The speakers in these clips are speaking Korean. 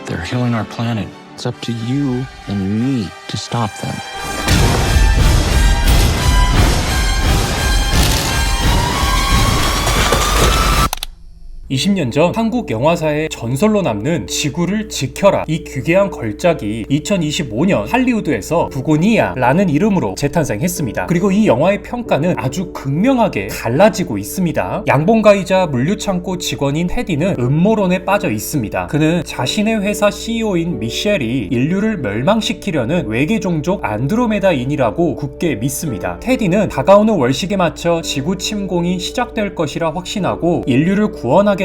They're healing our planet. It's up to you and me to stop them. 20년 전 한국 영화사의 전설로 남는 지구를 지켜라, 이 귀괴한 걸작이 2025년 할리우드에서 부고니아라는 이름으로 재탄생했습니다. 그리고 이 영화의 평가는 아주 극명하게 갈라지고 있습니다. 양봉가이자 물류창고 직원인 테디는 음모론에 빠져 있습니다. 그는 자신의 회사 CEO인 미셸이 인류를 멸망시키려는 외계 종족 안드로메다인이라고 굳게 믿습니다. 테디는 다가오는 월식에 맞춰 지구 침공이 시작될 것이라 확신하고 인류를 구원하겠다는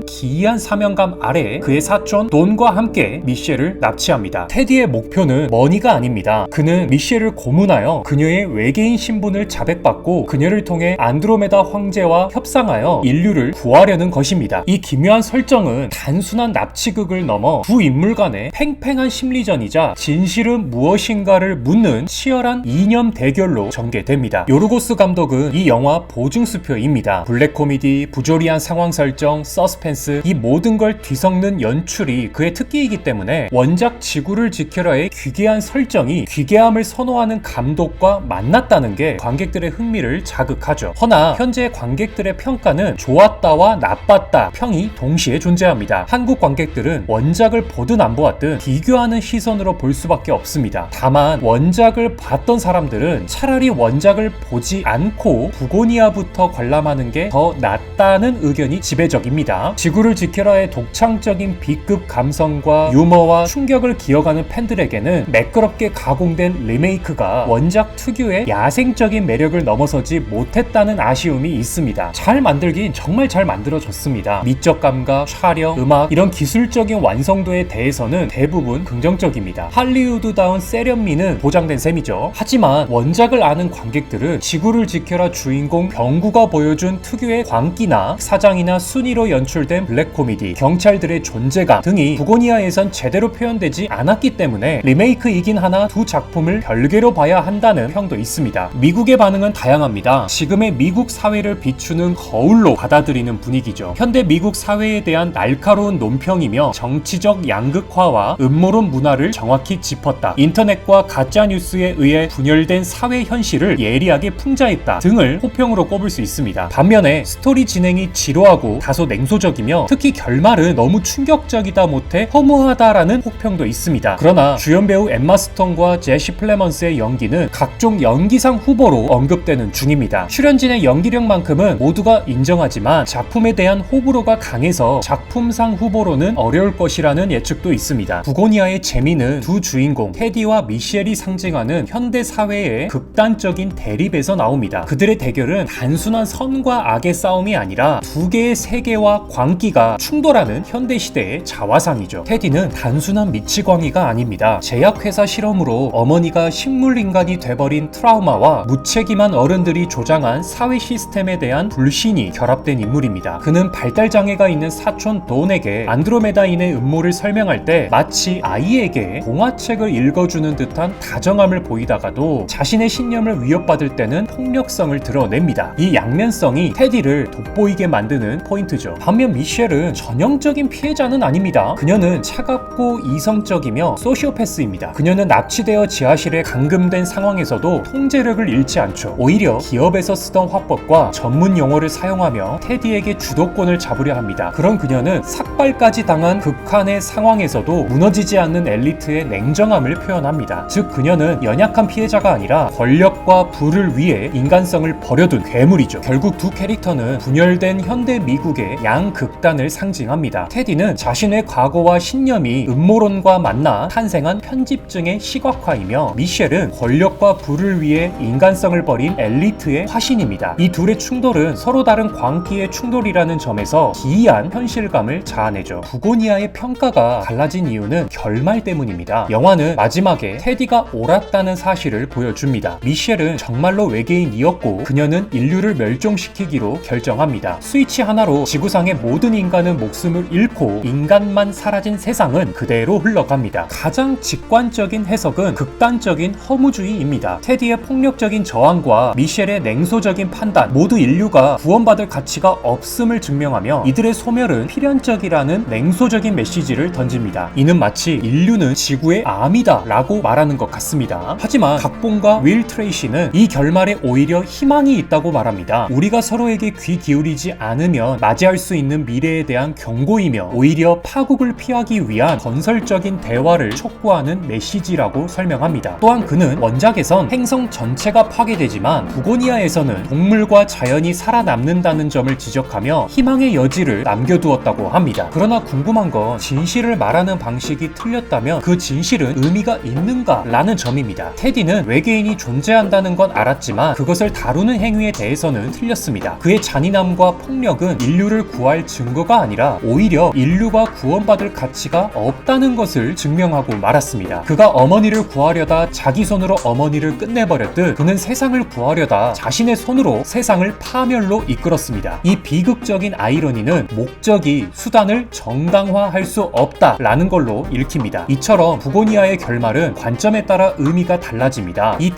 기이한 사명감 아래 그의 사촌 돈과 함께 미셸을 납치합니다. 테디의 목표는 머니가 아닙니다. 그는 미셸을 고문하여 그녀의 외계인 신분을 자백받고 그녀를 통해 안드로메다 황제와 협상하여 인류를 구하려는 것입니다. 이 기묘한 설정은 단순한 납치극을 넘어 두 인물 간의 팽팽한 심리전이자 진실은 무엇인가를 묻는 치열한 이념 대결로 전개됩니다. 요르고스 감독은 이 영화 보증수표입니다. 블랙 코미디, 부조리한 상황 설정, 서스펜스, 이 모든 걸 뒤섞는 연출이 그의 특기이기 때문에 원작 지구를 지켜라의 귀괴한 설정이 귀괴함을 선호하는 감독과 만났다는 게 관객들의 흥미를 자극하죠. 허나 현재 관객들의 평가는 좋았다와 나빴다 평이 동시에 존재합니다. 한국 관객들은 원작을 보든 안 보았든 비교하는 시선으로 볼 수밖에 없습니다. 다만 원작을 봤던 사람들은 차라리 원작을 보지 않고 부고니아부터 관람하는 게 더 낫다는 의견이 지배적입니다. 지구를 지켜라의 독창적인 B급 감성과 유머와 충격을 기억하는 팬들에게는 매끄럽게 가공된 리메이크가 원작 특유의 야생적인 매력을 넘어서지 못했다는 아쉬움이 있습니다. 잘 만들긴 정말 잘 만들어졌습니다. 미적 감각, 촬영, 음악 이런 기술적인 완성도에 대해서는 대부분 긍정적입니다. 할리우드다운 세련미는 보장된 셈이죠. 하지만 원작을 아는 관객들은 지구를 지켜라 주인공 병구가 보여준 특유의 광기나 사장이나 순위로 연출된 블랙 코미디, 경찰들의 존재감 등이 부고니아에선 제대로 표현되지 않았기 때문에 리메이크이긴 하나 두 작품을 별개로 봐야 한다는 평도 있습니다. 미국의 반응은 다양합니다. 지금의 미국 사회를 비추는 거울로 받아들이는 분위기죠. 현대 미국 사회에 대한 날카로운 논평이며 정치적 양극화와 음모론 문화를 정확히 짚었다. 인터넷과 가짜뉴스에 의해 분열된 사회 현실을 예리하게 풍자했다 등을 호평으로 꼽을 수 있습니다. 반면에 스토리 진행이 지루하고 다소 냉소적이며 특히 결말은 너무 충격적이다 못해 허무하다라는 혹평도 있습니다. 그러나 주연 배우 엠마 스톤과 제시 플레먼스의 연기는 각종 연기상 후보로 언급되는 중입니다. 출연진의 연기력만큼은 모두가 인정하지만 작품에 대한 호불호가 강해서 작품상 후보로는 어려울 것이라는 예측도 있습니다. 부고니아의 재미는 두 주인공 테디와 미셸이 상징하는 현대 사회의 극단적인 대립에서 나옵니다. 그들의 대결은 단순한 선과 악의 싸움이 아니라 두 개의 세계와 광기가 충돌하는 현대시대의 자화상이죠. 테디는 단순한 미치광이가 아닙니다. 제약회사 실험으로 어머니가 식물인간이 돼버린 트라우마와 무책임한 어른들이 조장한 사회 시스템에 대한 불신이 결합된 인물입니다. 그는 발달장애가 있는 사촌 돈에게 안드로메다인의 음모를 설명할 때 마치 아이에게 동화책을 읽어주는 듯한 다정함을 보이다가도 자신의 신념을 위협받을 때는 폭력성을 드러냅니다. 이 양면성이 테디를 돋보이게 만드는 포인트죠. 반면 미셸은 전형적인 피해자는 아닙니다. 그녀는 차갑고 이성적이며 소시오패스입니다. 그녀는 납치되어 지하실에 감금된 상황에서도 통제력을 잃지 않죠. 오히려 기업에서 쓰던 화법과 전문 용어를 사용하며 테디에게 주도권을 잡으려 합니다. 그런 그녀는 삭발까지 당한 극한의 상황에서도 무너지지 않는 엘리트의 냉정함을 표현합니다. 즉 그녀는 연약한 피해자가 아니라 권력과 부를 위해 인간성을 버려둔 괴물이죠. 결국 두 캐릭터는 분열된 현대 미국의 양극단을 상징합니다. 테디는 자신의 과거와 신념이 음모론과 만나 탄생한 편집증의 시각화이며 미셸은 권력과 부를 위해 인간성을 버린 엘리트의 화신입니다. 이 둘의 충돌은 서로 다른 광기의 충돌이라는 점에서 기이한 현실감을 자아내죠. 부고니아의 평가가 갈라진 이유는 결말 때문입니다. 영화는 마지막에 테디가 옳았다는 사실을 보여줍니다. 미셸은 정말로 외계인이었고 그녀는 인류를 멸종시키기로 결정합니다. 스위치 하나로 지구 지구상의 모든 인간은 목숨을 잃고 인간만 사라진 세상은 그대로 흘러갑니다. 가장 직관적인 해석은 극단적인 허무주의입니다. 테디의 폭력적인 저항과 미셸의 냉소적인 판단, 모두 인류가 구원받을 가치가 없음을 증명하며 이들의 소멸은 필연적이라는 냉소적인 메시지를 던집니다. 이는 마치 인류는 지구의 암이다 라고 말하는 것 같습니다. 하지만 각본가 윌 트레이시는 이 결말에 오히려 희망이 있다고 말합니다. 우리가 서로에게 귀 기울이지 않으면 맞이할 수 있는 미래에 대한 경고이며 오히려 파국을 피하기 위한 건설적인 대화를 촉구하는 메시지라고 설명합니다. 또한 그는 원작에선 행성 전체가 파괴되지만 부고니아에서는 동물과 자연이 살아남는다는 점을 지적하며 희망의 여지를 남겨두었다고 합니다. 그러나 궁금한 건 진실을 말하는 방식이 틀렸다면 그 진실은 의미가 있는가 라는 점입니다. 테디는 외계인이 존재한다는 건 알았지만 그것을 다루는 행위에 대해서는 틀렸습니다. 그의 잔인함과 폭력은 인류를 구할 증거가 아니라 오히려 인류가 구원받을 가치가 없다는 것을 증명하고 말았습니다. 그가 어머니를 구하려다 자기 손으로 어머니를 끝내버렸듯 그는 세상을 구하려다 자신의 손으로 세상을 파멸로 이끌었습니다. 이 비극적인 아이러니는 목적이 수단을 정당화할 수 없다라는 걸로 읽힙니다. 이처럼 부고니아의 결말은 관점에 따라 의미가 달라집니다. 이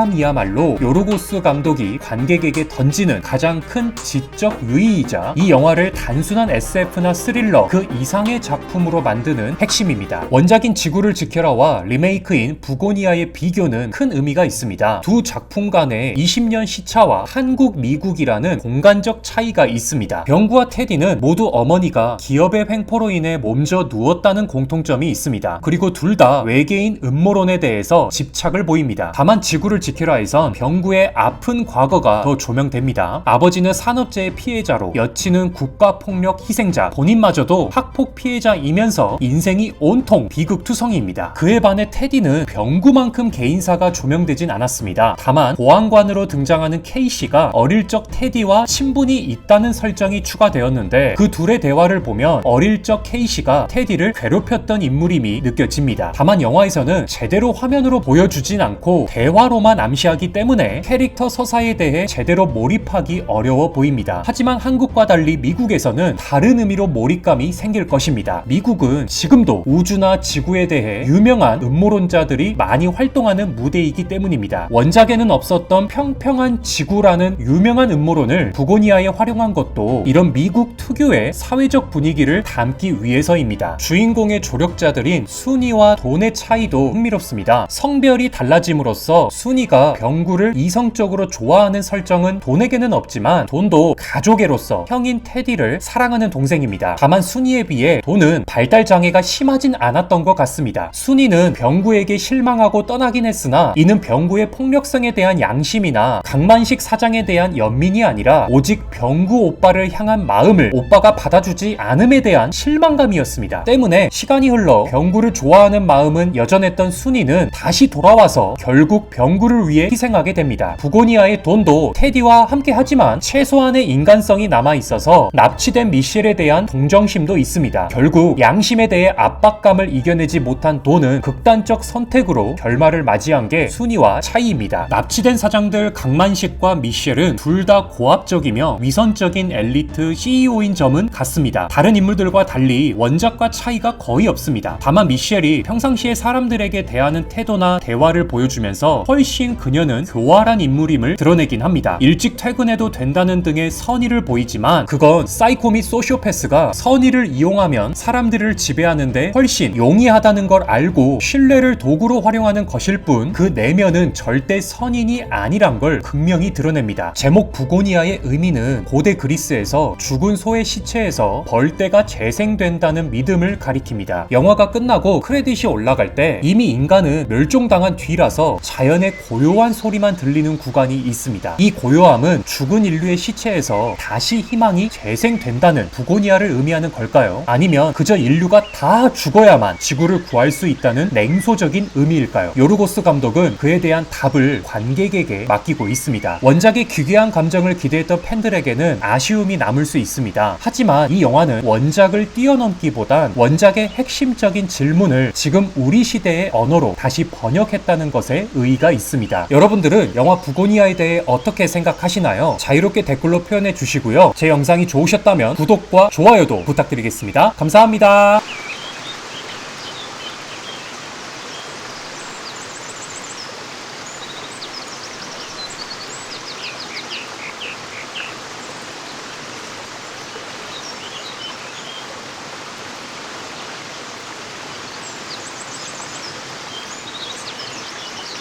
다양함이야말로 요르고스 감독이 관객에게 던지는 가장 큰 지적 유의이자 이 영화를 단순한 SF나 스릴러 그 이상의 작품으로 만드는 핵심입니다. 원작인 지구를 지켜라와 리메이크인 부고니아의 비교는 큰 의미가 있습니다. 두 작품 간의 20년 시차와 한국, 미국이라는 공간적 차이가 있습니다. 병구와 테디는 모두 어머니가 기업의 횡포로 인해 몸져 누웠다는 공통점이 있습니다. 그리고 둘 다 외계인 음모론에 대해서 집착을 보입니다. 다만 지구를 지켜라에선 병구의 아픈 과거가 더 조명됩니다. 아버지는 산업재해 피해자로, 여친은 국가폭력 희생자, 본인마저도 학폭 피해자이면서 인생이 온통 비극투성이입니다. 그에 반해 테디는 병구만큼 개인사가 조명되진 않았습니다. 다만 보안관으로 등장하는 케이씨가 어릴 적 테디와 친분이 있다는 설정이 추가되었는데 그 둘의 대화를 보면 어릴 적 케이씨가 테디를 괴롭혔던 인물임이 느껴집니다. 다만 영화에서는 제대로 화면으로 보여주진 않고 대화로만 암시하기 때문에 캐릭터 서사에 대해 제대로 몰입하기 어려워 보입니다. 하지만 한국과 달리 미국에서는 다른 의미로 몰입감이 생길 것입니다. 미국은 지금도 우주나 지구에 대해 유명한 음모론자들이 많이 활동하는 무대이기 때문입니다. 원작에는 없었던 평평한 지구라는 유명한 음모론을 부고니아에 활용한 것도 이런 미국 특유의 사회적 분위기를 담기 위해서입니다. 주인공의 조력자들인 순이와 돈의 차이도 흥미롭습니다. 성별이 달라짐으로써 순이가 병구를 이성적으로 좋아하는 설정은 돈에게는 없지만 돈도 가족애로서 형인 테디를 사랑하는 동생입니다. 다만 순이에 비해 돈은 발달 장애가 심하진 않았던 것 같습니다. 순이는 병구에게 실망하고 떠나긴 했으나 이는 병구의 폭력성에 대한 양심이나 강만식 사장에 대한 연민이 아니라 오직 병구 오빠를 향한 마음을 오빠가 받아주지 않음에 대한 실망감이었습니다. 때문에 시간이 흘러 병구를 좋아하는 마음은 여전했던 순이는 다시 돌아와서 결국 병구를 위해 희생하게 됩니다. 부고니아의 돈도 테디와 함께 하지만 최소한의 인간성이 남아있어서 납치된 미셸에 대한 동정심도 있습니다. 결국 양심에 대해 압박감을 이겨내지 못한 돈은 극단적 선택으로 결말을 맞이한 게 순이와 차이입니다. 납치된 사장들 강만식과 미셸은 둘 다 고압적이며 위선적인 엘리트 CEO인 점은 같습니다. 다른 인물들과 달리 원작과 차이가 거의 없습니다. 다만 미셸이 평상시에 사람들에게 대하는 태도나 대화를 보여주면서 훨씬 그녀는 교활한 인물임을 드러내긴 합니다. 일찍 퇴근해도 된다는 등의 선의를 보이지만 그건 사이코 및 소시오패스가 선의를 이용하면 사람들을 지배하는데 훨씬 용이하다는 걸 알고 신뢰를 도구로 활용하는 것일 뿐 그 내면은 절대 선인이 아니란 걸 극명히 드러냅니다. 제목 부고니아의 의미는 고대 그리스에서 죽은 소의 시체에서 벌떼가 재생된다는 믿음을 가리킵니다. 영화가 끝나고 크레딧이 올라갈 때 이미 인간은 멸종당한 뒤라서 자연의 고요한 소리만 들리는 구간이 있습니다. 이 고요함은 죽은 인류의 시체에서 다시 희망이 재생된다는 부고니아를 의미하는 걸까요? 아니면 그저 인류가 다 죽어야만 지구를 구할 수 있다는 냉소적인 의미일까요? 요르고스 감독은 그에 대한 답을 관객에게 맡기고 있습니다. 원작의 기괴한 감정을 기대했던 팬들에게는 아쉬움이 남을 수 있습니다. 하지만 이 영화는 원작을 뛰어넘기보단 원작의 핵심적인 질문을 지금 우리 시대의 언어로 다시 번역했다는 것에 의의가 있습니다. 여러분들은 영화 부고니아에 대해 어떻게 생각하시나요? 자유롭게 댓글로 표현해 주시고요. 제 영상이 좋으셨다면 구독과 좋아요도 부탁드리겠습니다. 감사합니다.